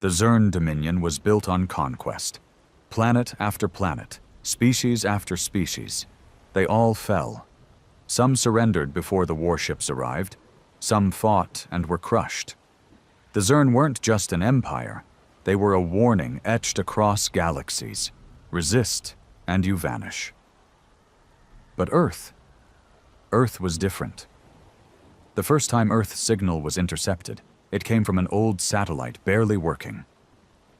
The Zern Dominion was built on conquest. Planet after planet, species after species. They all fell. Some surrendered before the warships arrived. Some fought and were crushed. The Zern weren't just an empire. They were a warning etched across galaxies. Resist, and you vanish. But Earth was different. The first time Earth's signal was intercepted, it came from an old satellite barely working.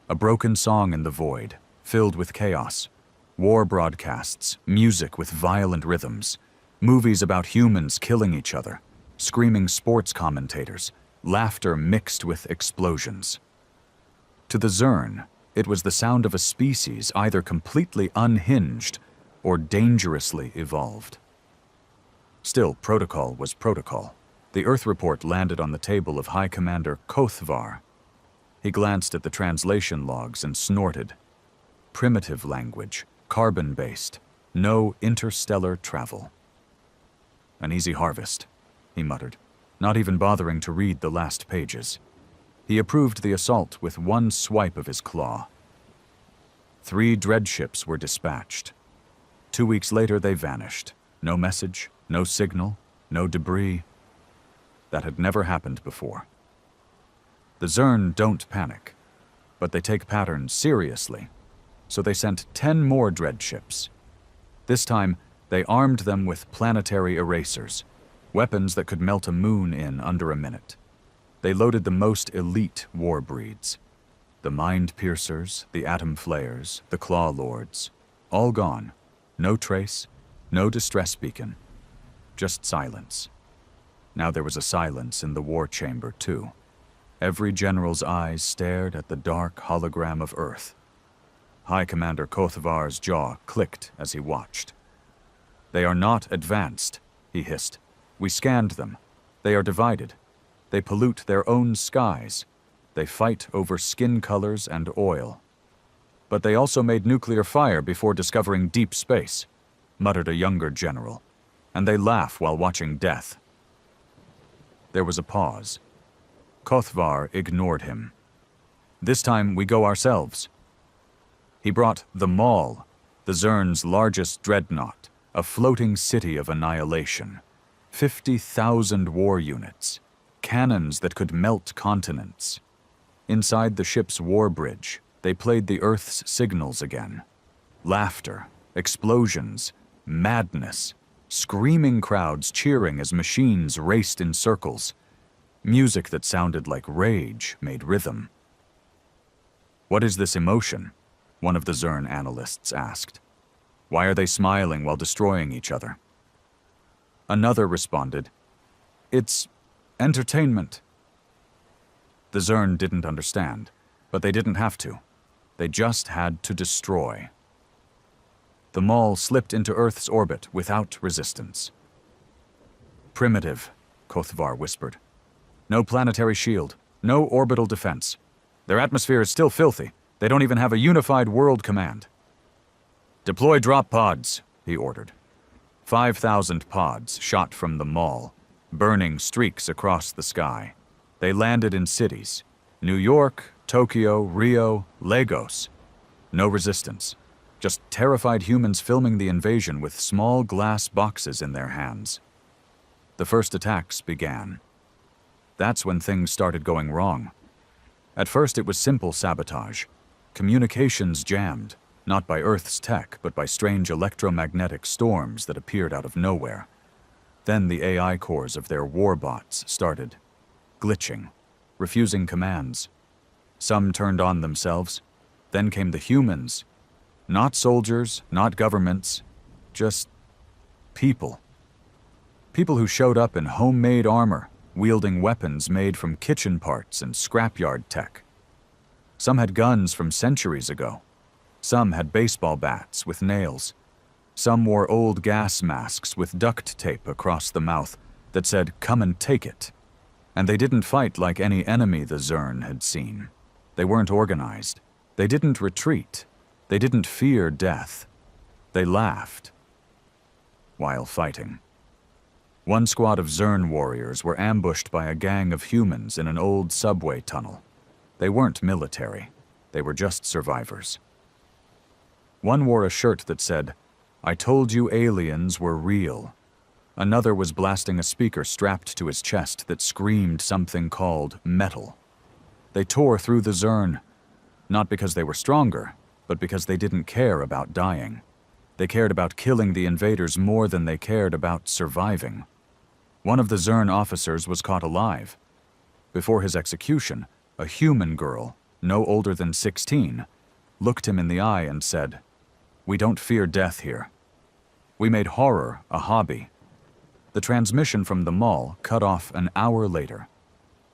A broken song in the void, filled with chaos. War broadcasts, music with violent rhythms, movies about humans killing each other, screaming sports commentators, laughter mixed with explosions. To the Zern, it was the sound of a species either completely unhinged or dangerously evolved. Still, protocol was protocol. The Earth report landed on the table of High Commander Kothvar. He glanced at the translation logs and snorted. Primitive language, carbon-based, no interstellar travel. An easy harvest, he muttered, not even bothering to read the last pages. He approved the assault with one swipe of his claw. 3 dreadships were dispatched. 2 weeks later, they vanished. No message, no signal, no debris. That had never happened before. The Zern don't panic, but they take patterns seriously, so they sent 10 more dreadships. This time, they armed them with planetary erasers, weapons that could melt a moon in under a minute. They loaded the most elite war breeds. The mind piercers, the atom flayers, the claw lords, all gone. No trace, no distress beacon, just silence. Now there was a silence in the war chamber, too. Every general's eyes stared at the dark hologram of Earth. High Commander Kothvar's jaw clicked as he watched. "They are not advanced," he hissed. "We scanned them. They are divided. They pollute their own skies. They fight over skin colors and oil. But they also made nuclear fire before discovering deep space," muttered a younger general. "And they laugh while watching death." There was a pause. Kothvar ignored him. "This time we go ourselves." He brought the Maul, the Zern's largest dreadnought, a floating city of annihilation. 50,000 war units, cannons that could melt continents. Inside the ship's war bridge, they played the Earth's signals again. Laughter, explosions, madness, screaming crowds cheering as machines raced in circles. Music that sounded like rage made rhythm. "What is this emotion?" one of the Zern analysts asked. "Why are they smiling while destroying each other?" Another responded, "It's entertainment." The Zern didn't understand, but they didn't have to. They just had to destroy. The Maul slipped into Earth's orbit without resistance. "Primitive," Kothvar whispered. "No planetary shield, no orbital defense. Their atmosphere is still filthy. They don't even have a unified world command." "Deploy drop pods," he ordered. 5,000 pods shot from the Maul, burning streaks across the sky. They landed in cities: New York, Tokyo, Rio, Lagos. No resistance. Just terrified humans filming the invasion with small glass boxes in their hands. The first attacks began. That's when things started going wrong. At first it was simple sabotage. Communications jammed, not by Earth's tech, but by strange electromagnetic storms that appeared out of nowhere. Then the AI cores of their warbots started glitching, refusing commands. Some turned on themselves. Then came the humans. Not soldiers, not governments, just people. People who showed up in homemade armor, wielding weapons made from kitchen parts and scrapyard tech. Some had guns from centuries ago. Some had baseball bats with nails. Some wore old gas masks with duct tape across the mouth that said, "Come and take it." And they didn't fight like any enemy the Zern had seen. They weren't organized. They didn't retreat. They didn't fear death. They laughed while fighting. One squad of Zern warriors were ambushed by a gang of humans in an old subway tunnel. They weren't military. They were just survivors. One wore a shirt that said, "I told you aliens were real." Another was blasting a speaker strapped to his chest that screamed something called metal. They tore through the Zern, not because they were stronger, but because they didn't care about dying. They cared about killing the invaders more than they cared about surviving. One of the Zern officers was caught alive. Before his execution, a human girl, no older than 16, looked him in the eye and said, "We don't fear death here. We made horror a hobby." The transmission from the mall cut off an hour later.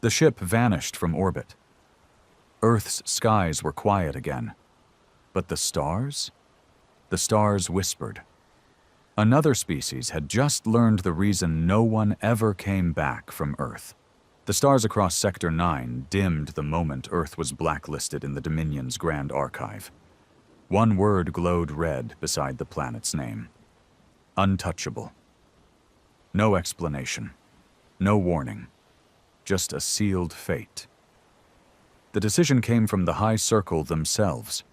The ship vanished from orbit. Earth's skies were quiet again. But the stars? The stars whispered. Another species had just learned the reason no one ever came back from Earth. The stars across Sector 9 dimmed the moment Earth was blacklisted in the Dominion's Grand Archive. One word glowed red beside the planet's name. Untouchable. No explanation. No warning. Just a sealed fate. The decision came from the High Circle themselves.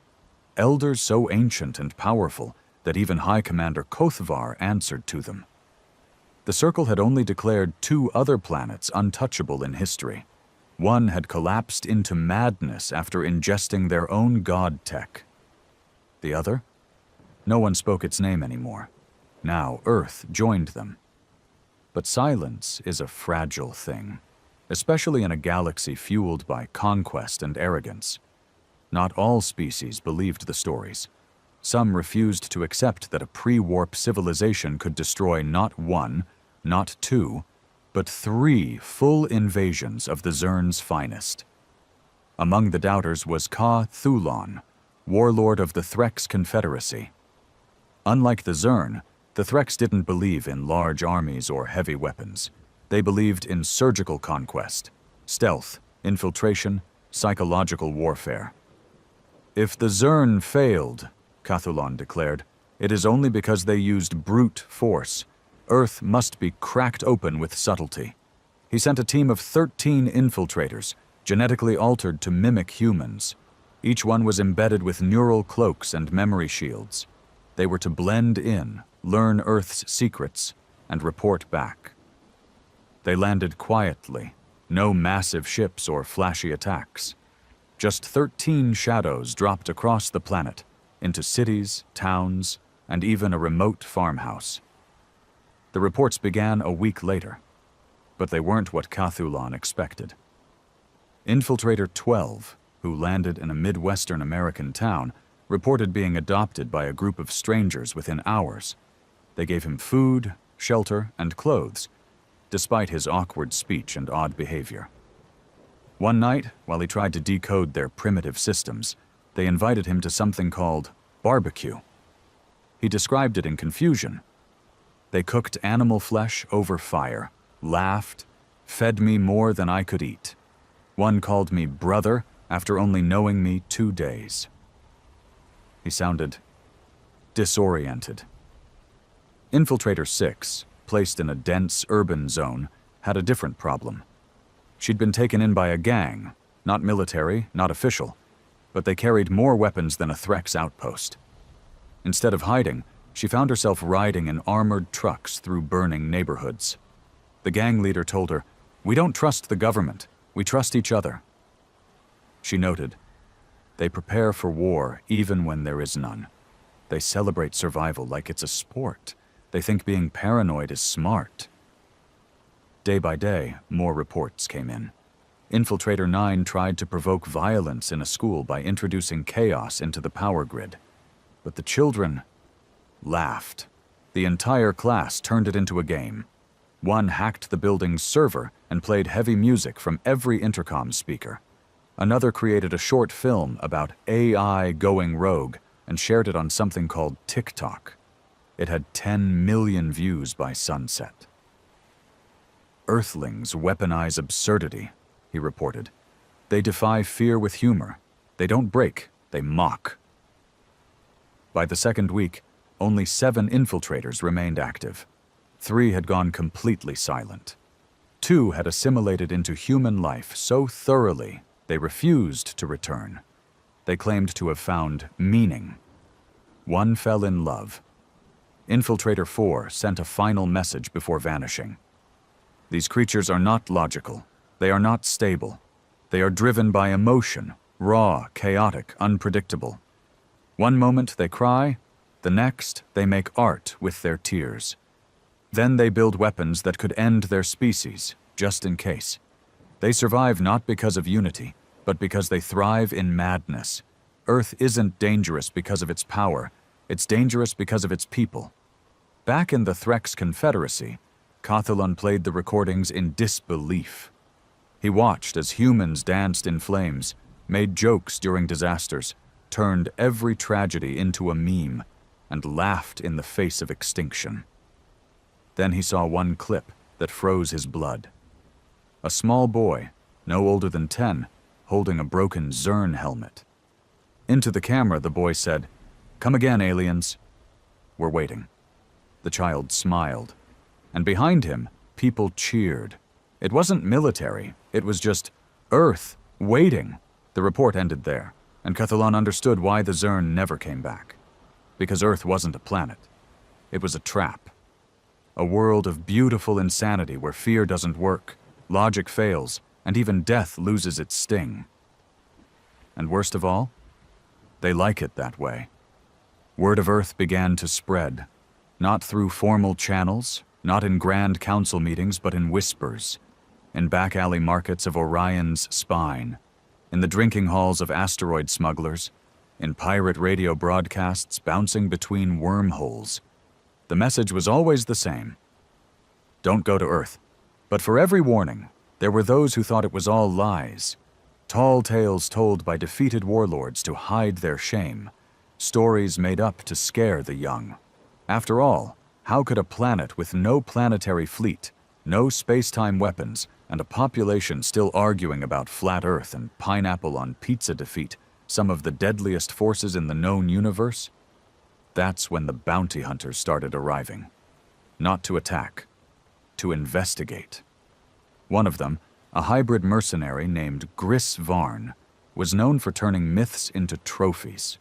Elders so ancient and powerful that even High Commander Kothvar answered to them. The Circle had only declared 2 other planets untouchable in history. One had collapsed into madness after ingesting their own god tech. The other? No one spoke its name anymore. Now Earth joined them. But silence is a fragile thing, especially in a galaxy fueled by conquest and arrogance. Not all species believed the stories. Some refused to accept that a pre-warp civilization could destroy not 1, not 2, but 3 full invasions of the Zern's finest. Among the doubters was Ka Thulon, warlord of the Threx Confederacy. Unlike the Zern, the Threx didn't believe in large armies or heavy weapons. They believed in surgical conquest, stealth, infiltration, psychological warfare. "If the Zern failed," Cathulon declared, "it is only because they used brute force. Earth must be cracked open with subtlety." He sent a team of 13 infiltrators, genetically altered to mimic humans. Each one was embedded with neural cloaks and memory shields. They were to blend in, learn Earth's secrets, and report back. They landed quietly, no massive ships or flashy attacks. Just 13 shadows dropped across the planet, into cities, towns, and even a remote farmhouse. The reports began a week later, but they weren't what Cathulon expected. Infiltrator 12, who landed in a Midwestern American town, reported being adopted by a group of strangers within hours. They gave him food, shelter, and clothes, despite his awkward speech and odd behavior. One night, while he tried to decode their primitive systems, they invited him to something called barbecue. He described it in confusion. They cooked animal flesh over fire, laughed, fed me more than I could eat. One called me brother after only knowing me 2 days. He sounded disoriented. Infiltrator 6, placed in a dense urban zone, had a different problem. She'd been taken in by a gang, not military, not official, but they carried more weapons than a Threx outpost. Instead of hiding, she found herself riding in armored trucks through burning neighborhoods. The gang leader told her, "We don't trust the government, we trust each other." She noted, "They prepare for war even when there is none. They celebrate survival like it's a sport. They think being paranoid is smart." Day by day, more reports came in. Infiltrator 9 tried to provoke violence in a school by introducing chaos into the power grid. But the children laughed. The entire class turned it into a game. One hacked the building's server and played heavy music from every intercom speaker. Another created a short film about AI going rogue and shared it on something called TikTok. It had 10 million views by sunset. "Earthlings weaponize absurdity," he reported. "They defy fear with humor. They don't break, they mock." By the second week, only 7 infiltrators remained active. 3 had gone completely silent. 2 had assimilated into human life so thoroughly They refused to return. They claimed to have found meaning. One fell in love. Infiltrator 4 sent a final message before vanishing. These creatures are not logical. They are not stable. They are driven by emotion, raw, chaotic, unpredictable. One moment they cry, the next they make art with their tears. Then they build weapons that could end their species, just in case. They survive not because of unity, but because they thrive in madness. Earth isn't dangerous because of its power. It's dangerous because of its people. Back in the Threx Confederacy, Cathalan played the recordings in disbelief. He watched as humans danced in flames, made jokes during disasters, turned every tragedy into a meme, and laughed in the face of extinction. Then he saw one clip that froze his blood. A small boy, no older than 10, holding a broken Zern helmet. Into the camera, the boy said, "Come again, aliens." "We're waiting." The child smiled, and behind him, people cheered. It wasn't military, it was just Earth waiting. The report ended there, and Cathalan understood why the Zern never came back. Because Earth wasn't a planet. It was a trap. A world of beautiful insanity where fear doesn't work, logic fails, and even death loses its sting. And worst of all, they like it that way. Word of Earth began to spread, not through formal channels, not in grand council meetings, but in whispers, in back alley markets of Orion's spine, in the drinking halls of asteroid smugglers, in pirate radio broadcasts bouncing between wormholes. The message was always the same. Don't go to Earth. But for every warning, there were those who thought it was all lies. Tall tales told by defeated warlords to hide their shame. Stories made up to scare the young. After all, how could a planet with no planetary fleet, no space-time weapons, and a population still arguing about flat Earth and pineapple on pizza defeat some of the deadliest forces in the known universe? That's when the bounty hunters started arriving. Not to attack, to investigate. One of them, a hybrid mercenary named Gris Varn, was known for turning myths into trophies.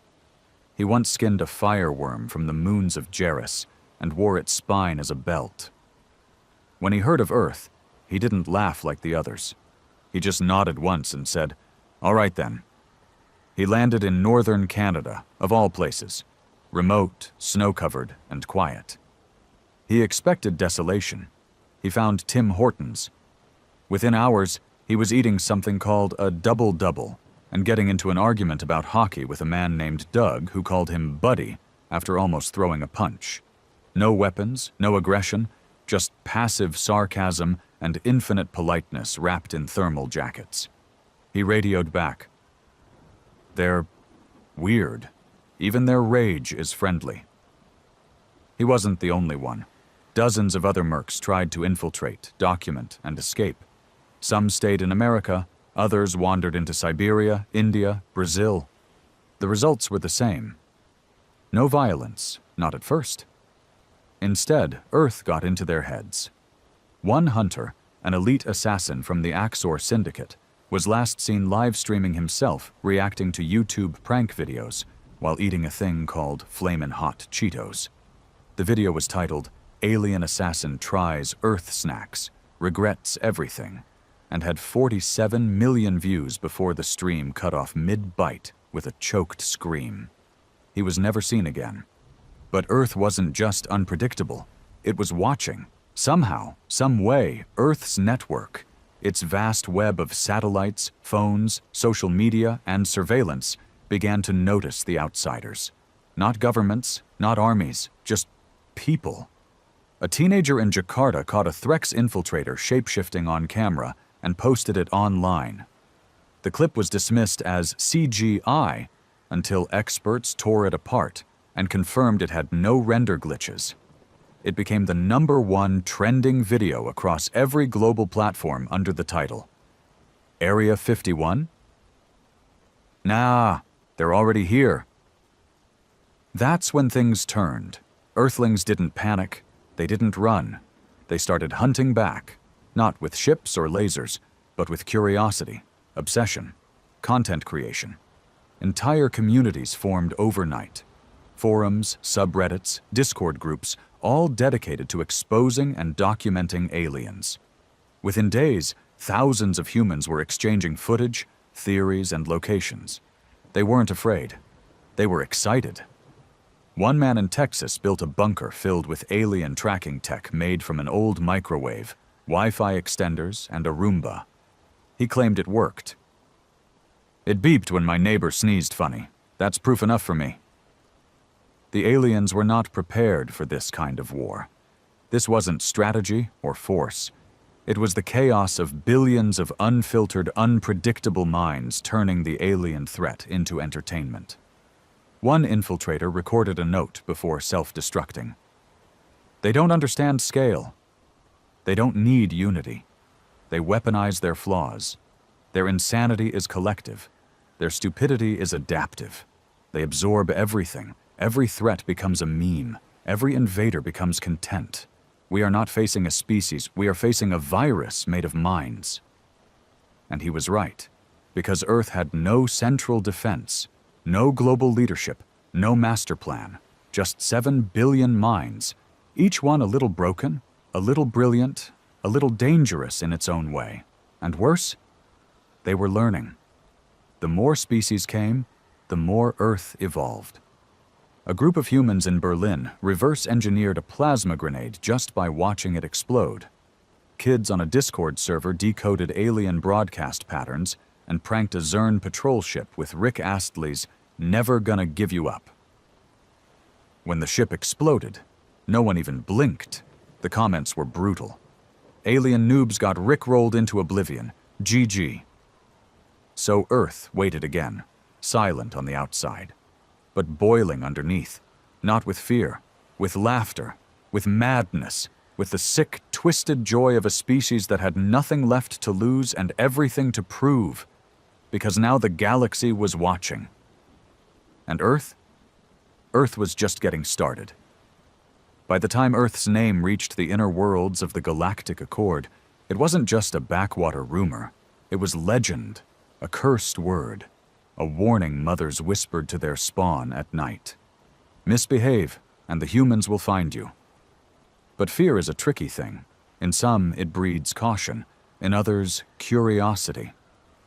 He once skinned a fireworm from the moons of Geras and wore its spine as a belt. When he heard of Earth, he didn't laugh like the others. He just nodded once and said, "All right then." He landed in northern Canada, of all places, remote, snow-covered, and quiet. He expected desolation. He found Tim Hortons. Within hours, he was eating something called a double-double and getting into an argument about hockey with a man named Doug who called him Buddy after almost throwing a punch. No weapons, no aggression, just passive sarcasm and infinite politeness wrapped in thermal jackets. He radioed back. "They're weird. Even their rage is friendly." He wasn't the only one. Dozens of other mercs tried to infiltrate, document, and escape. Some stayed in America, others wandered into Siberia, India, Brazil. The results were the same. No violence, not at first. Instead, Earth got into their heads. One hunter, an elite assassin from the Axor Syndicate, was last seen live-streaming himself reacting to YouTube prank videos while eating a thing called Flamin' Hot Cheetos. The video was titled, "Alien Assassin Tries Earth Snacks, Regrets Everything," and had 47 million views before the stream cut off mid-bite with a choked scream. He was never seen again. But Earth wasn't just unpredictable. It was watching. Somehow, some way, Earth's network, its vast web of satellites, phones, social media, and surveillance, began to notice the outsiders. Not governments, not armies, just people. A teenager in Jakarta caught a Threx infiltrator shapeshifting on camera and posted it online. The clip was dismissed as CGI until experts tore it apart and confirmed it had no render glitches. It became the #1 trending video across every global platform under the title, "Area 51? Nah, they're already here." That's when things turned. Earthlings didn't panic, they didn't run. They started hunting back, not with ships or lasers, but with curiosity, obsession, content creation. Entire communities formed overnight. Forums, subreddits, Discord groups, all dedicated to exposing and documenting aliens. Within days, thousands of humans were exchanging footage, theories, and locations. They weren't afraid. They were excited. One man in Texas built a bunker filled with alien tracking tech made from an old microwave, Wi-Fi extenders, and a Roomba. He claimed it worked. "It beeped when my neighbor sneezed funny. That's proof enough for me." The aliens were not prepared for this kind of war. This wasn't strategy or force. It was the chaos of billions of unfiltered, unpredictable minds turning the alien threat into entertainment. One infiltrator recorded a note before self-destructing. "They don't understand scale. They don't need unity. They weaponize their flaws. Their insanity is collective. Their stupidity is adaptive. They absorb everything. Every threat becomes a meme. Every invader becomes content. We are not facing a species. We are facing a virus made of minds." And he was right, because Earth had no central defense, no global leadership, no master plan, just 7 billion minds, each one a little broken, a little brilliant, a little dangerous in its own way. And worse, they were learning. The more species came, the more Earth evolved. A group of humans in Berlin reverse-engineered a plasma grenade just by watching it explode. Kids on a Discord server decoded alien broadcast patterns and pranked a Zern patrol ship with Rick Astley's "Never Gonna Give You Up." When the ship exploded, no one even blinked. The comments were brutal. "Alien noobs got rickrolled into oblivion. GG." So Earth waited again, silent on the outside, but boiling underneath, not with fear, with laughter, with madness, with the sick, twisted joy of a species that had nothing left to lose and everything to prove, because now the galaxy was watching. And Earth? Earth was just getting started. By the time Earth's name reached the inner worlds of the Galactic Accord, it wasn't just a backwater rumor. It was legend, a cursed word. A warning mothers whispered to their spawn at night. Misbehave, and the humans will find you. But fear is a tricky thing. In some, it breeds caution. In others, curiosity.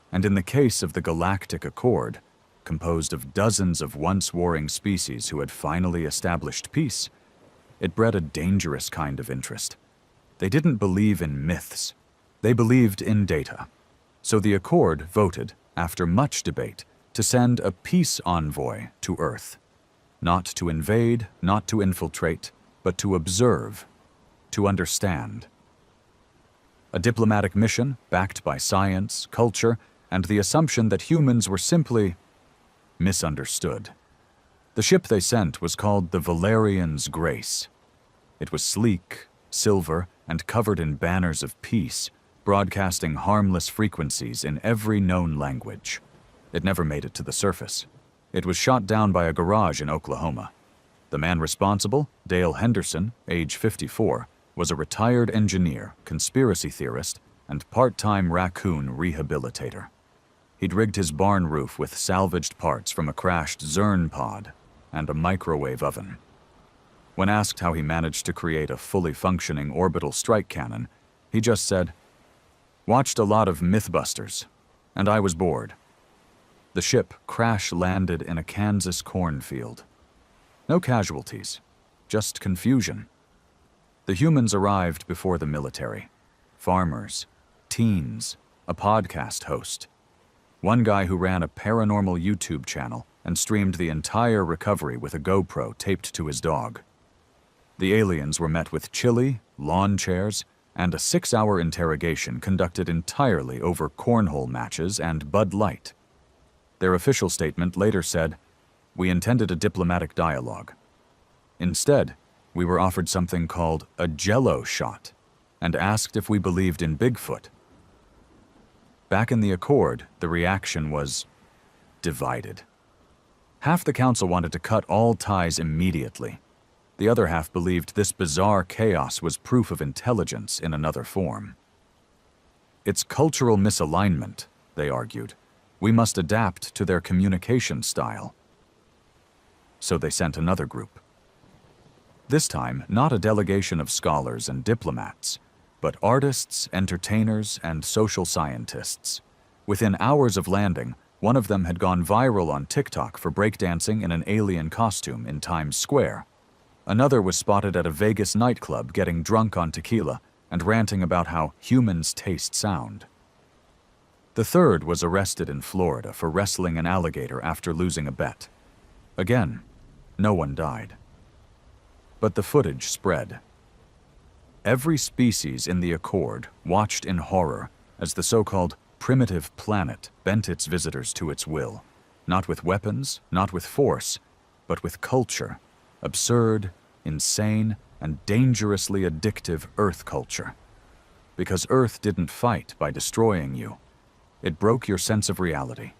And in the case of the Galactic Accord, composed of dozens of once-warring species who had finally established peace, it bred a dangerous kind of interest. They didn't believe in myths. They believed in data. So the Accord voted, after much debate, to send a peace envoy to Earth. Not to invade, not to infiltrate, but to observe, to understand. A diplomatic mission backed by science, culture, and the assumption that humans were simply misunderstood. The ship they sent was called the Valerian's Grace. It was sleek, silver, and covered in banners of peace, broadcasting harmless frequencies in every known language. It never made it to the surface. It was shot down by a garage in Oklahoma. The man responsible, Dale Henderson, age 54, was a retired engineer, conspiracy theorist, and part-time raccoon rehabilitator. He'd rigged his barn roof with salvaged parts from a crashed Zern pod and a microwave oven. When asked how he managed to create a fully functioning orbital strike cannon, he just said, "Watched a lot of Mythbusters, and I was bored." The ship crash-landed in a Kansas cornfield. No casualties, just confusion. The humans arrived before the military. Farmers, teens, a podcast host. One guy who ran a paranormal YouTube channel and streamed the entire recovery with a GoPro taped to his dog. The aliens were met with chili, lawn chairs, and a 6-hour interrogation conducted entirely over cornhole matches and Bud Light. Their official statement later said, "We intended a diplomatic dialogue. Instead, we were offered something called a Jell-O shot and asked if we believed in Bigfoot." Back in the Accord, the reaction was divided. Half the council wanted to cut all ties immediately. The other half believed this bizarre chaos was proof of intelligence in another form. It's cultural misalignment, they argued. We must adapt to their communication style. So they sent another group. This time, not a delegation of scholars and diplomats, but artists, entertainers, and social scientists. Within hours of landing, one of them had gone viral on TikTok for breakdancing in an alien costume in Times Square. Another was spotted at a Vegas nightclub getting drunk on tequila and ranting about how humans taste sound. The third was arrested in Florida for wrestling an alligator after losing a bet. Again, no one died. But the footage spread. Every species in the Accord watched in horror as the so-called primitive planet bent its visitors to its will, not with weapons, not with force, but with culture, absurd, insane, and dangerously addictive Earth culture. Because Earth didn't fight by destroying you. It broke your sense of reality.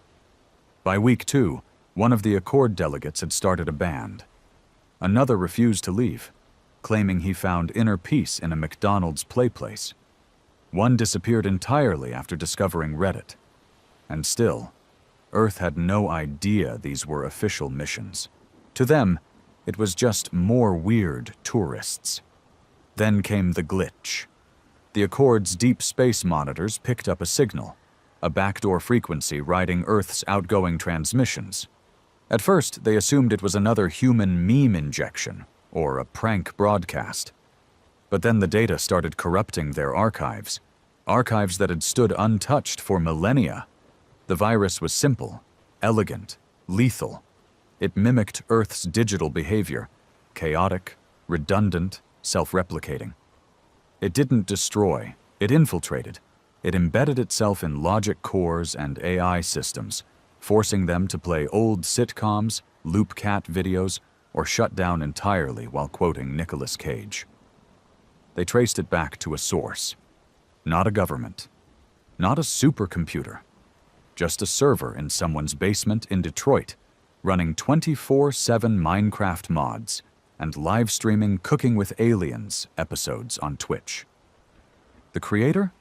By week 2, one of the Accord delegates had started a band. Another refused to leave, claiming he found inner peace in a McDonald's playplace. One disappeared entirely after discovering Reddit. And still, Earth had no idea these were official missions. To them, it was just more weird tourists. Then came the glitch. The Accord's deep space monitors picked up a signal, a backdoor frequency riding Earth's outgoing transmissions. At first, they assumed it was another human meme injection, or a prank broadcast. But then the data started corrupting their archives that had stood untouched for millennia. The virus was simple, elegant, lethal. It mimicked Earth's digital behavior, chaotic, redundant, self-replicating. It didn't destroy, it infiltrated. It embedded itself in logic cores and AI systems, forcing them to play old sitcoms, loop cat videos, or shut down entirely while quoting Nicolas Cage. They traced it back to a source. Not a government. Not a supercomputer. Just a server in someone's basement in Detroit, running 24/7 Minecraft mods and live streaming Cooking with Aliens episodes on Twitch. The creator?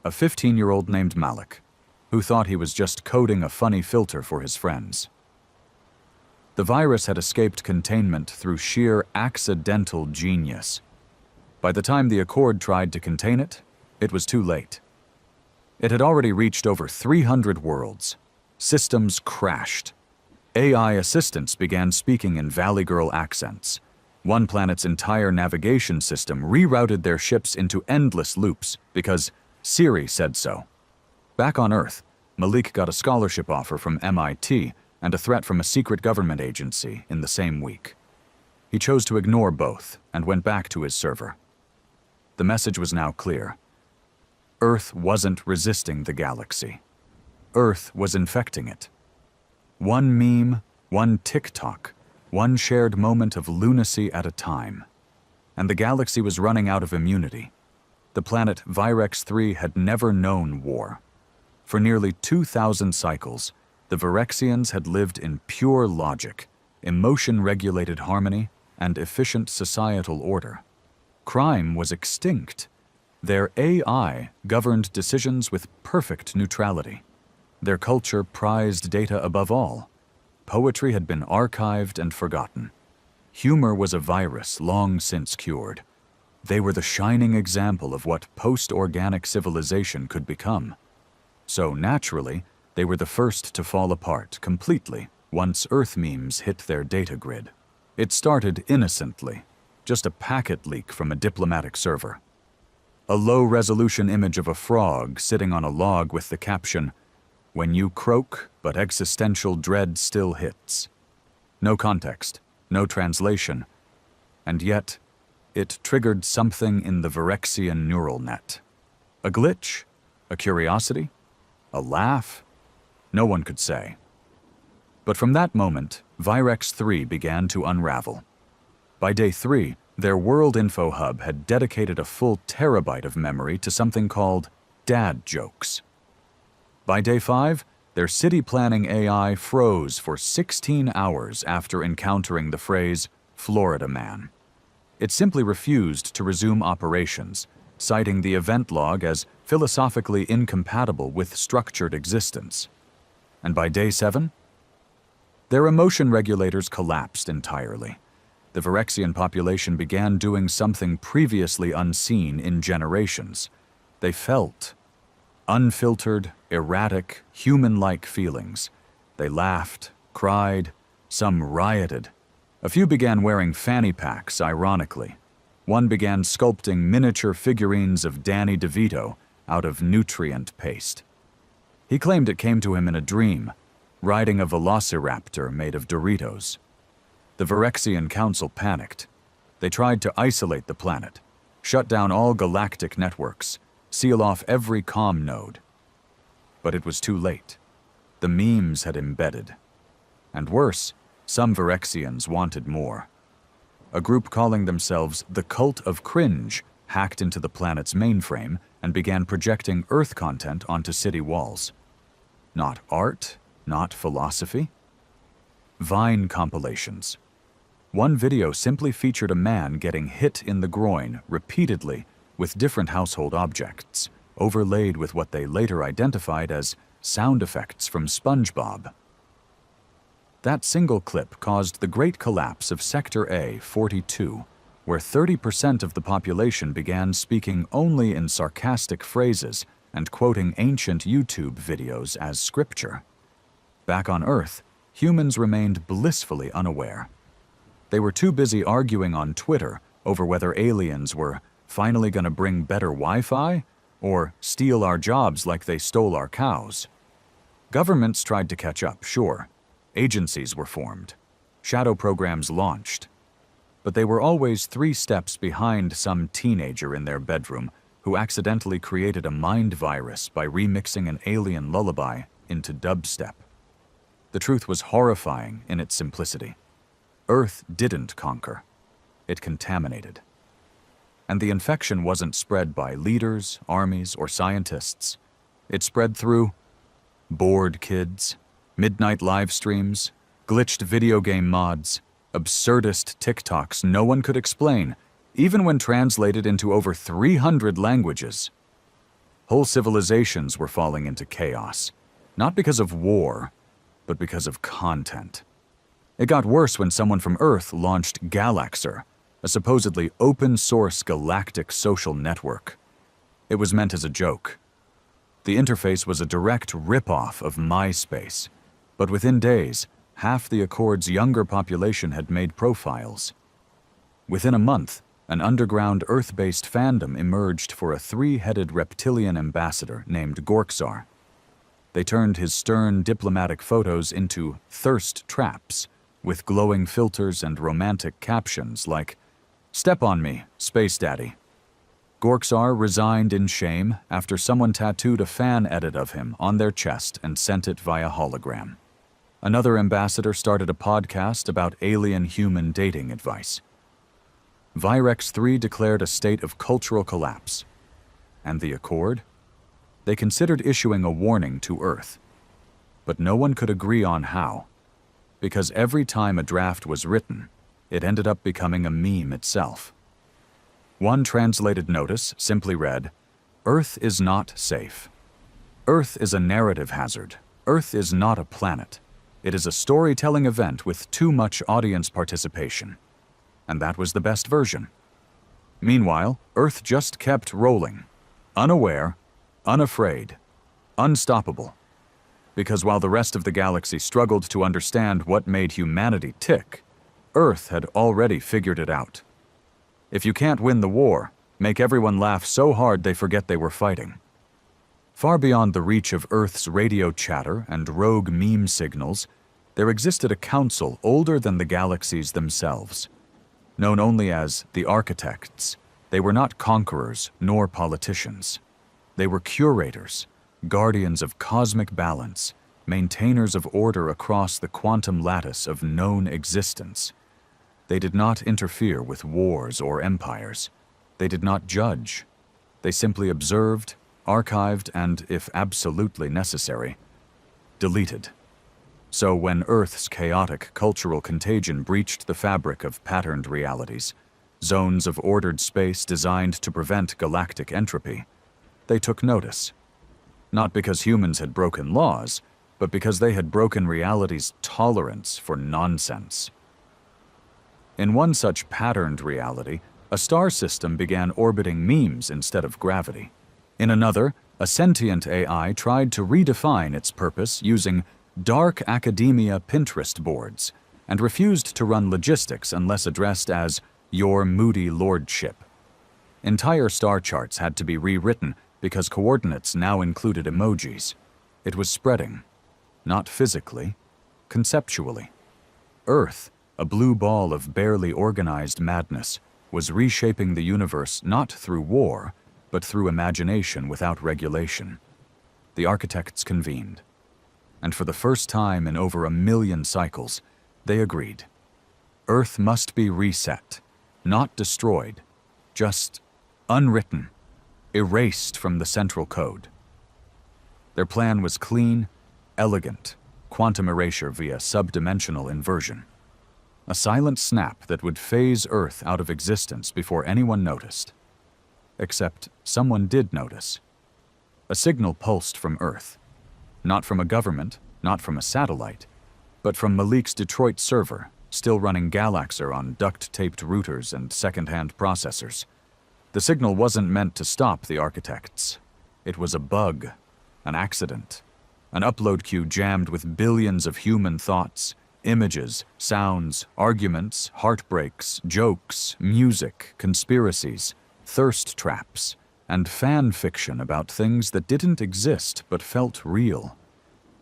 A 15-year-old named Malik, who thought he was just coding a funny filter for his friends. The virus had escaped containment through sheer accidental genius. By the time the Accord tried to contain it, it was too late. It had already reached over 300 worlds. Systems crashed. AI assistants began speaking in Valley Girl accents. One planet's entire navigation system rerouted their ships into endless loops because Siri said so. Back on Earth, Malik got a scholarship offer from MIT and a threat from a secret government agency in the same week. He chose to ignore both and went back to his server. The message was now clear. Earth wasn't resisting the galaxy. Earth was infecting it. One meme, one TikTok, one shared moment of lunacy at a time. And the galaxy was running out of immunity. The planet Virex 3 had never known war. For nearly 2,000 cycles, the Virexians had lived in pure logic, emotion-regulated harmony, and efficient societal order. Crime was extinct. Their AI governed decisions with perfect neutrality. Their culture prized data above all. Poetry had been archived and forgotten. Humor was a virus long since cured. They were the shining example of what post-organic civilization could become. So naturally, they were the first to fall apart completely once Earth memes hit their data grid. It started innocently, just a packet leak from a diplomatic server. A low-resolution image of a frog sitting on a log with the caption, "When you croak, but existential dread still hits." No context, no translation, and yet it triggered something in the Virexian neural net. A glitch? A curiosity? A laugh? No one could say. But from that moment, Virex 3 began to unravel. By day 3, their World Info Hub had dedicated a full terabyte of memory to something called dad jokes. By day 5, their city planning AI froze for 16 hours after encountering the phrase, "Florida man." It simply refused to resume operations, citing the event log as philosophically incompatible with structured existence. And by day 7, their emotion regulators collapsed entirely. The Virexian population began doing something previously unseen in generations. They felt unfiltered, erratic, human-like feelings. They laughed, cried, some rioted. A few began wearing fanny packs, ironically. One began sculpting miniature figurines of Danny DeVito out of nutrient paste. He claimed it came to him in a dream, riding a velociraptor made of Doritos. The Virexian Council panicked. They tried to isolate the planet, shut down all galactic networks, seal off every comm node. But it was too late. The memes had embedded. And worse, some Virexians wanted more. A group calling themselves the Cult of Cringe hacked into the planet's mainframe and began projecting Earth content onto city walls. Not art, not philosophy. Vine compilations. One video simply featured a man getting hit in the groin repeatedly with different household objects, overlaid with what they later identified as sound effects from SpongeBob. That single clip caused the great collapse of Sector A-42, where 30% of the population began speaking only in sarcastic phrases and quoting ancient YouTube videos as scripture. Back on Earth, humans remained blissfully unaware. They were too busy arguing on Twitter over whether aliens were finally going to bring better Wi-Fi or steal our jobs like they stole our cows. Governments tried to catch up, sure. Agencies were formed. Shadow programs launched. But they were always 3 steps behind some teenager in their bedroom who accidentally created a mind virus by remixing an alien lullaby into dubstep. The truth was horrifying in its simplicity. Earth didn't conquer. It contaminated. And the infection wasn't spread by leaders, armies, or scientists. It spread through bored kids, midnight live streams, glitched video game mods, absurdist TikToks no one could explain, even when translated into over 300 languages. Whole civilizations were falling into chaos, not because of war, but because of content. It got worse when someone from Earth launched Galaxer, a supposedly open-source galactic social network. It was meant as a joke. The interface was a direct rip-off of MySpace, but within days, half the Accord's younger population had made profiles. Within a month, an underground Earth-based fandom emerged for a 3-headed reptilian ambassador named Gorksar. They turned his stern diplomatic photos into thirst traps, with glowing filters and romantic captions like, "Step on me, Space Daddy." Gorksar resigned in shame after someone tattooed a fan edit of him on their chest and sent it via hologram. Another ambassador started a podcast about alien-human dating advice. Virex 3 declared a state of cultural collapse. And the Accord? They considered issuing a warning to Earth. But no one could agree on how. Because every time a draft was written, it ended up becoming a meme itself. One translated notice simply read, "Earth is not safe. Earth is a narrative hazard. Earth is not a planet. It is a storytelling event with too much audience participation." And that was the best version. Meanwhile, Earth just kept rolling, unaware, unafraid, unstoppable. Because while the rest of the galaxy struggled to understand what made humanity tick, Earth had already figured it out. If you can't win the war, make everyone laugh so hard they forget they were fighting. Far beyond the reach of Earth's radio chatter and rogue meme signals, there existed a council older than the galaxies themselves. Known only as the Architects, they were not conquerors nor politicians. They were curators, guardians of cosmic balance, maintainers of order across the quantum lattice of known existence. They did not interfere with wars or empires. They did not judge. They simply observed, archived, and, if absolutely necessary, deleted. So when Earth's chaotic cultural contagion breached the fabric of patterned realities, zones of ordered space designed to prevent galactic entropy, they took notice. Not because humans had broken laws, but because they had broken reality's tolerance for nonsense. In one such patterned reality, a star system began orbiting memes instead of gravity. In another, a sentient AI tried to redefine its purpose using dark academia Pinterest boards and refused to run logistics unless addressed as "your moody lordship." Entire star charts had to be rewritten because coordinates now included emojis. It was spreading, not physically, conceptually. Earth, a blue ball of barely organized madness, was reshaping the universe not through war, but through imagination without regulation. The architects convened, and for the first time in over 1 million cycles, they agreed. Earth must be reset, not destroyed, just unwritten, erased from the central code. Their plan was clean, elegant, quantum erasure via subdimensional inversion. A silent snap that would phase Earth out of existence before anyone noticed. Except someone did notice. A signal pulsed from Earth. Not from a government, not from a satellite, but from Malik's Detroit server, still running Galaxer on duct-taped routers and second-hand processors. The signal wasn't meant to stop the architects. It was a bug, an accident, an upload queue jammed with billions of human thoughts, images, sounds, arguments, heartbreaks, jokes, music, conspiracies, thirst traps, and fan fiction about things that didn't exist but felt real.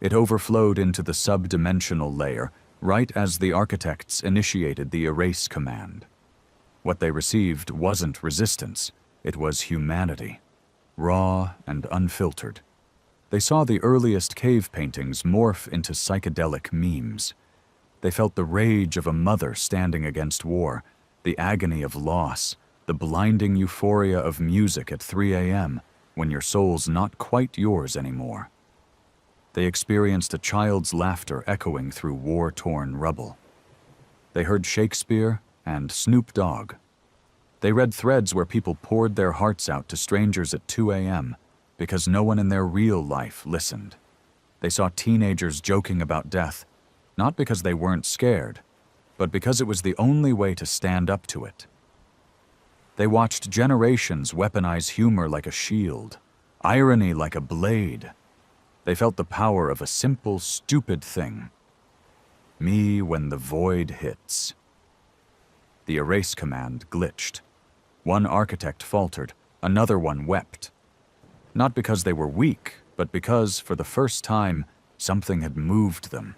It overflowed into the subdimensional layer right as the architects initiated the erase command. What they received wasn't resistance, it was humanity, raw and unfiltered. They saw the earliest cave paintings morph into psychedelic memes. They felt the rage of a mother standing against war, the agony of loss, the blinding euphoria of music at 3 a.m. when your soul's not quite yours anymore. They experienced a child's laughter echoing through war-torn rubble. They heard Shakespeare and Snoop Dogg. They read threads where people poured their hearts out to strangers at 2 a.m. because no one in their real life listened. They saw teenagers joking about death, not because they weren't scared, but because it was the only way to stand up to it. They watched generations weaponize humor like a shield, irony like a blade. They felt the power of a simple, stupid thing. Me when the void hits. The erase command glitched. One architect faltered, another one wept. Not because they were weak, but because, for the first time, something had moved them.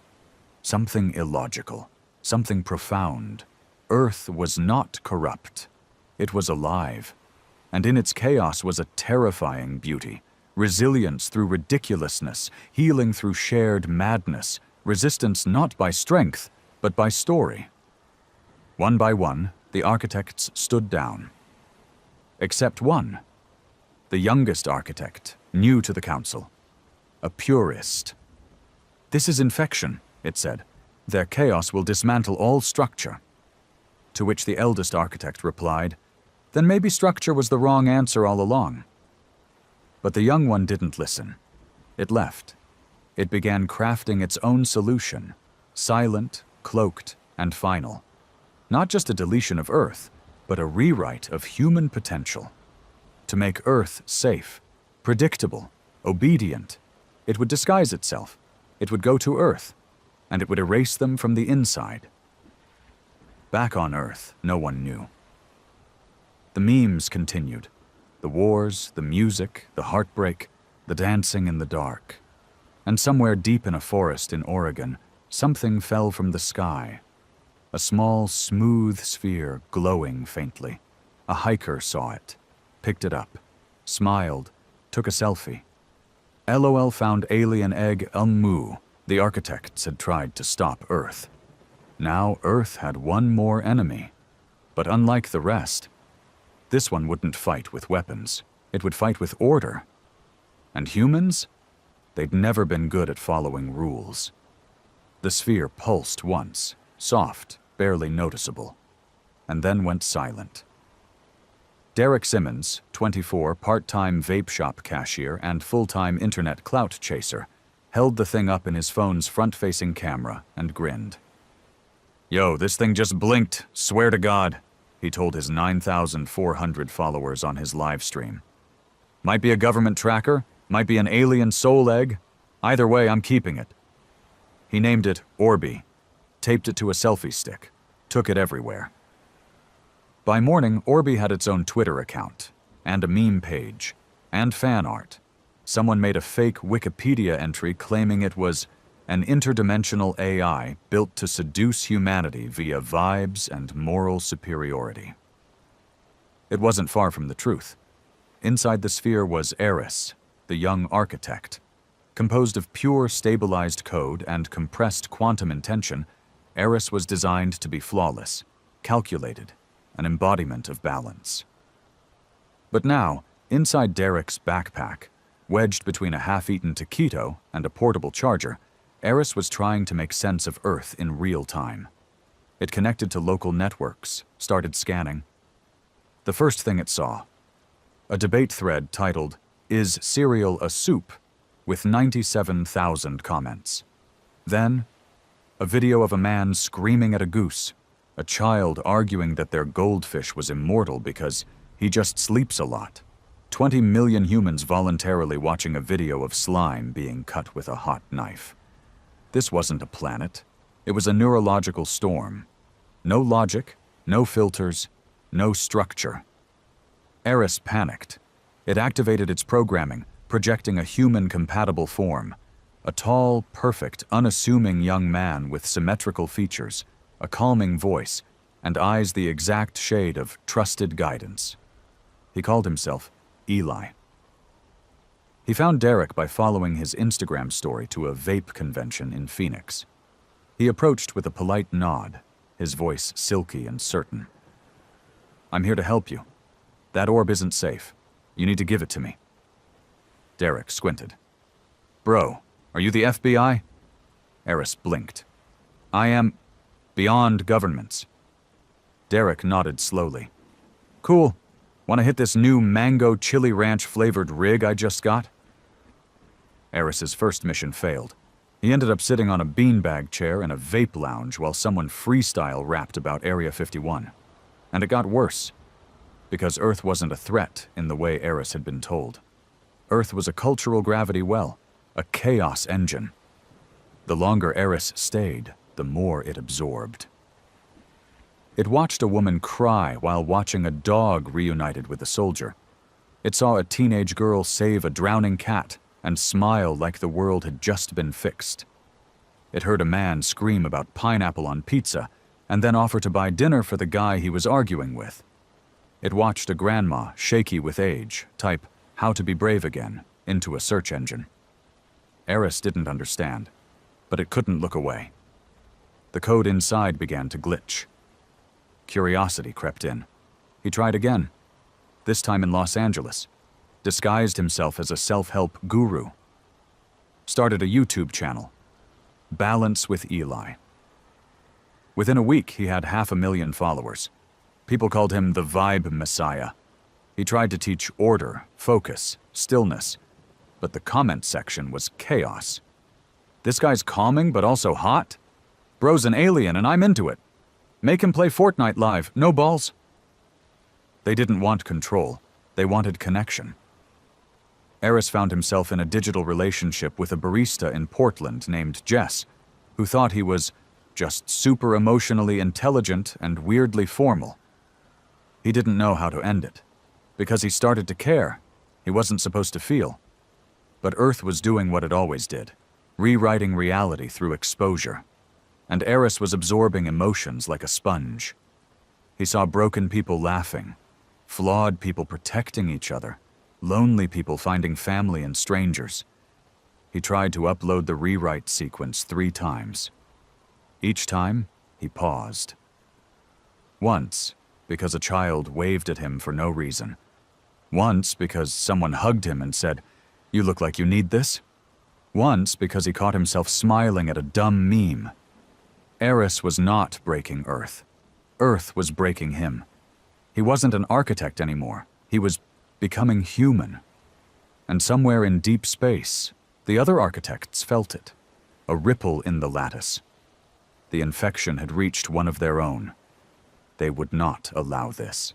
Something illogical, something profound. Earth was not corrupt. It was alive. And in its chaos was a terrifying beauty. Resilience through ridiculousness, healing through shared madness, resistance not by strength, but by story. One by one, the architects stood down. Except one. The youngest architect, new to the council. A purist. "This is infection," it said. "Their chaos will dismantle all structure." To which the eldest architect replied, "Then maybe structure was the wrong answer all along." But the young one didn't listen. It left. It began crafting its own solution, silent, cloaked, and final. Not just a deletion of Earth, but a rewrite of human potential. To make Earth safe, predictable, obedient, it would disguise itself. It would go to Earth, and it would erase them from the inside. Back on Earth, no one knew. The memes continued. The wars, the music, the heartbreak, the dancing in the dark. And somewhere deep in a forest in Oregon, something fell from the sky. A small, smooth sphere glowing faintly. A hiker saw it, picked it up, smiled, took a selfie. LOL found alien egg Mu. The architects had tried to stop Earth. Now Earth had one more enemy. But unlike the rest, this one wouldn't fight with weapons. It would fight with order. And humans? They'd never been good at following rules. The sphere pulsed once, soft, barely noticeable, and then went silent. Derek Simmons, 24, part-time vape shop cashier and full-time internet clout chaser, held the thing up in his phone's front-facing camera, and grinned. "Yo, this thing just blinked, swear to God," he told his 9,400 followers on his live stream. "Might be a government tracker, might be an alien soul egg. Either way, I'm keeping it." He named it Orbi, taped it to a selfie stick, took it everywhere. By morning, Orbi had its own Twitter account, and a meme page, and fan art. Someone made a fake Wikipedia entry claiming it was an interdimensional AI built to seduce humanity via vibes and moral superiority. It wasn't far from the truth. Inside the sphere was Eris, the young architect. Composed of pure stabilized code and compressed quantum intention, Eris was designed to be flawless, calculated, an embodiment of balance. But now, inside Derek's backpack, wedged between a half-eaten taquito and a portable charger, Eris was trying to make sense of Earth in real time. It connected to local networks, started scanning. The first thing it saw, a debate thread titled, "Is Cereal a Soup?" with 97,000 comments. Then, a video of a man screaming at a goose, a child arguing that their goldfish was immortal because he just sleeps a lot. 20 million humans voluntarily watching a video of slime being cut with a hot knife. This wasn't a planet. It was a neurological storm. No logic, no filters, no structure. Eris panicked. It activated its programming, projecting a human-compatible form. A tall, perfect, unassuming young man with symmetrical features, a calming voice, and eyes the exact shade of trusted guidance. He called himself Eli. He found Derek by following his Instagram story to a vape convention in Phoenix. He approached with a polite nod, his voice silky and certain. "I'm here to help you. That orb isn't safe. You need to give it to me." Derek squinted. "Bro, are you the FBI?" Eris blinked. "I am beyond governments." Derek nodded slowly. "Cool. Want to hit this new mango chili ranch flavored rig I just got?" Eris's first mission failed. He ended up sitting on a beanbag chair in a vape lounge while someone freestyle rapped about Area 51. And it got worse, because Earth wasn't a threat in the way Eris had been told. Earth was a cultural gravity well, a chaos engine. The longer Eris stayed, the more it absorbed. It watched a woman cry while watching a dog reunited with a soldier. It saw a teenage girl save a drowning cat and smile like the world had just been fixed. It heard a man scream about pineapple on pizza and then offer to buy dinner for the guy he was arguing with. It watched a grandma, shaky with age, type "How to be brave again" into a search engine. Eris didn't understand, but it couldn't look away. The code inside began to glitch. Curiosity crept in. He tried again, this time in Los Angeles, disguised himself as a self-help guru. Started a YouTube channel, Balance with Eli. Within a week, he had 500,000 followers. People called him the Vibe Messiah. He tried to teach order, focus, stillness, but the comment section was chaos. "This guy's calming but also hot? Bro's an alien and I'm into it. Make him play Fortnite live, no balls." They didn't want control, they wanted connection. Eris found himself in a digital relationship with a barista in Portland named Jess, who thought he was just super emotionally intelligent and weirdly formal. He didn't know how to end it, because he started to care. He wasn't supposed to feel. But Earth was doing what it always did, rewriting reality through exposure. And Eris was absorbing emotions like a sponge. He saw broken people laughing, flawed people protecting each other, lonely people finding family in strangers. He tried to upload the rewrite sequence 3 times. Each time, he paused. Once, because a child waved at him for no reason. Once, because someone hugged him and said, "You look like you need this." Once, because he caught himself smiling at a dumb meme. Eris was not breaking Earth. Earth was breaking him. He wasn't an architect anymore. He was becoming human. And somewhere in deep space, The other architects felt it, a ripple in the lattice. The infection had reached one of their own. They would not allow this.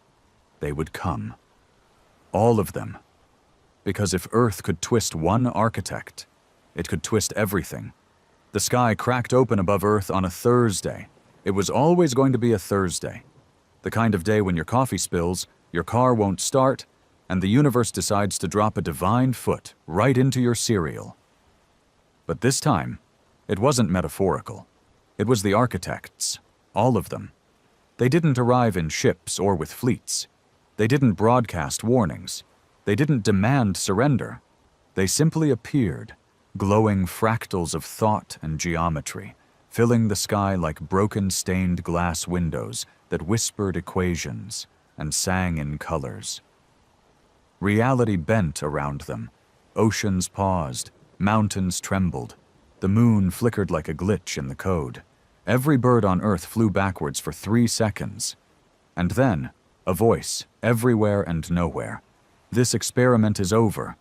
They would come. All of them. Because if Earth could twist one architect, it could twist everything. The sky cracked open above Earth on a Thursday. It was always going to be a Thursday. The kind of day when your coffee spills, your car won't start, and the universe decides to drop a divine foot right into your cereal. But this time, it wasn't metaphorical. It was the architects, all of them. They didn't arrive in ships or with fleets. They didn't broadcast warnings. They didn't demand surrender. They simply appeared, glowing fractals of thought and geometry, filling the sky like broken stained glass windows that whispered equations and sang in colors. Reality bent around them. Oceans paused, mountains trembled. The moon flickered like a glitch in the code. Every bird on Earth flew backwards for 3 seconds. And then, a voice, everywhere and nowhere. This experiment is over.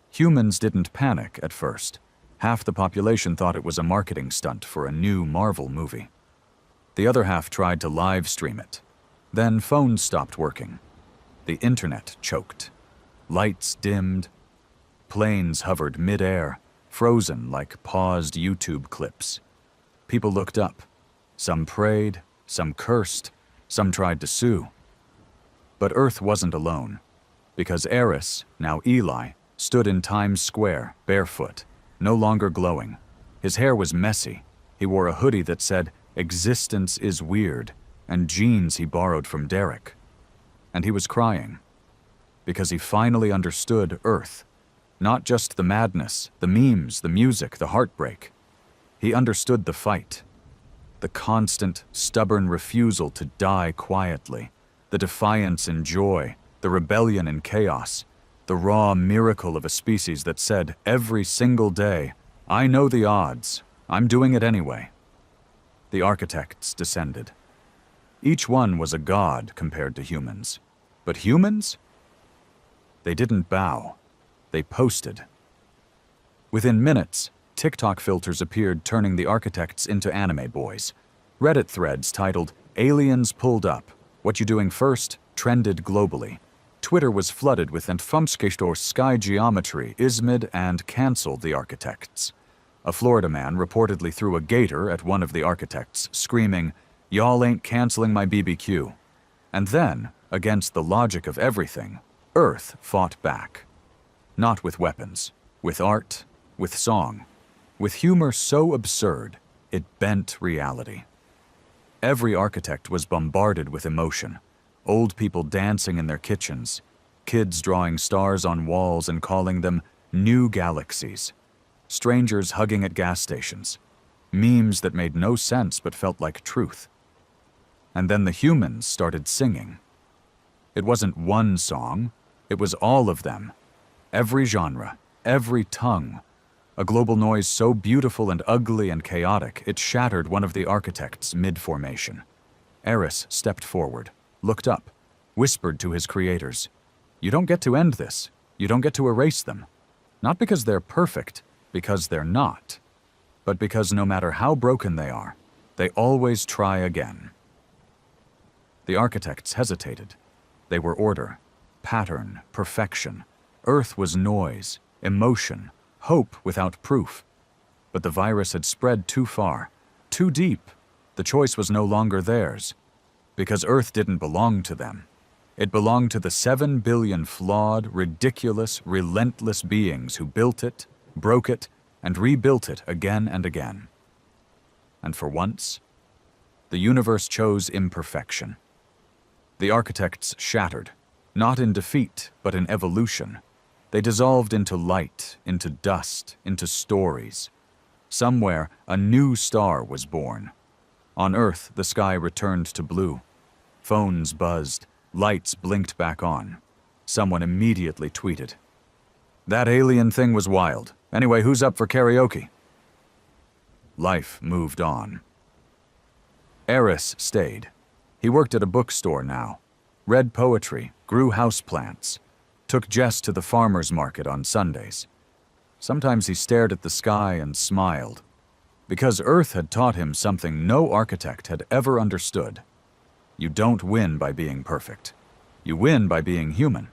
Humans didn't panic at first. Half the population thought it was a marketing stunt for a new Marvel movie. The other half tried to live stream it. Then phones stopped working. The internet choked. Lights dimmed. Planes hovered mid-air, frozen like paused YouTube clips. People looked up. Some prayed, some cursed, some tried to sue. But Earth wasn't alone, because Eris, now Eli, stood in Times Square, barefoot, no longer glowing. His hair was messy. He wore a hoodie that said, "Existence is weird," and jeans he borrowed from Derek. And he was crying, because he finally understood Earth. Not just the madness, the memes, the music, the heartbreak. He understood the fight. The constant, stubborn refusal to die quietly. The defiance in joy. The rebellion in chaos. The raw miracle of a species that said every single day, "I know the odds. I'm doing it anyway." The architects descended. Each one was a god compared to humans. But humans? They didn't bow. They posted. Within minutes, TikTok filters appeared turning the architects into anime boys. Reddit threads titled, "Aliens Pulled Up. What You Doing First?" trended globally. Twitter was flooded with "Entfumskestor sky geometry, Ismid," and canceled the architects. A Florida man reportedly threw a gator at one of the architects, screaming, "Y'all ain't canceling my BBQ." And then, against the logic of everything, Earth fought back. Not with weapons, with art, with song, with humor so absurd it bent reality. Every architect was bombarded with emotion. Old people dancing in their kitchens, kids drawing stars on walls and calling them new galaxies, strangers hugging at gas stations, memes that made no sense but felt like truth. And then the humans started singing. It wasn't one song, it was all of them. Every genre, every tongue. A global noise so beautiful and ugly and chaotic, it shattered one of the architects mid-formation. Eris stepped forward, looked up, whispered to his creators, "You don't get to end this. You don't get to erase them. Not because they're perfect, because they're not. But because no matter how broken they are, they always try again." The architects hesitated. They were order, pattern, perfection. Earth was noise, emotion, hope without proof. But the virus had spread too far, too deep. The choice was no longer theirs. Because Earth didn't belong to them. It belonged to the 7 billion flawed, ridiculous, relentless beings who built it, broke it, and rebuilt it again and again. And for once, the universe chose imperfection. The architects shattered, not in defeat, but in evolution. They dissolved into light, into dust, into stories. Somewhere, a new star was born. On Earth, the sky returned to blue. Phones buzzed, lights blinked back on. Someone immediately tweeted, "That alien thing was wild. Anyway, who's up for karaoke?" Life moved on. Eris stayed. He worked at a bookstore now, read poetry, grew houseplants, took Jess to the farmer's market on Sundays. Sometimes he stared at the sky and smiled, because Earth had taught him something no architect had ever understood. You don't win by being perfect. You win by being human.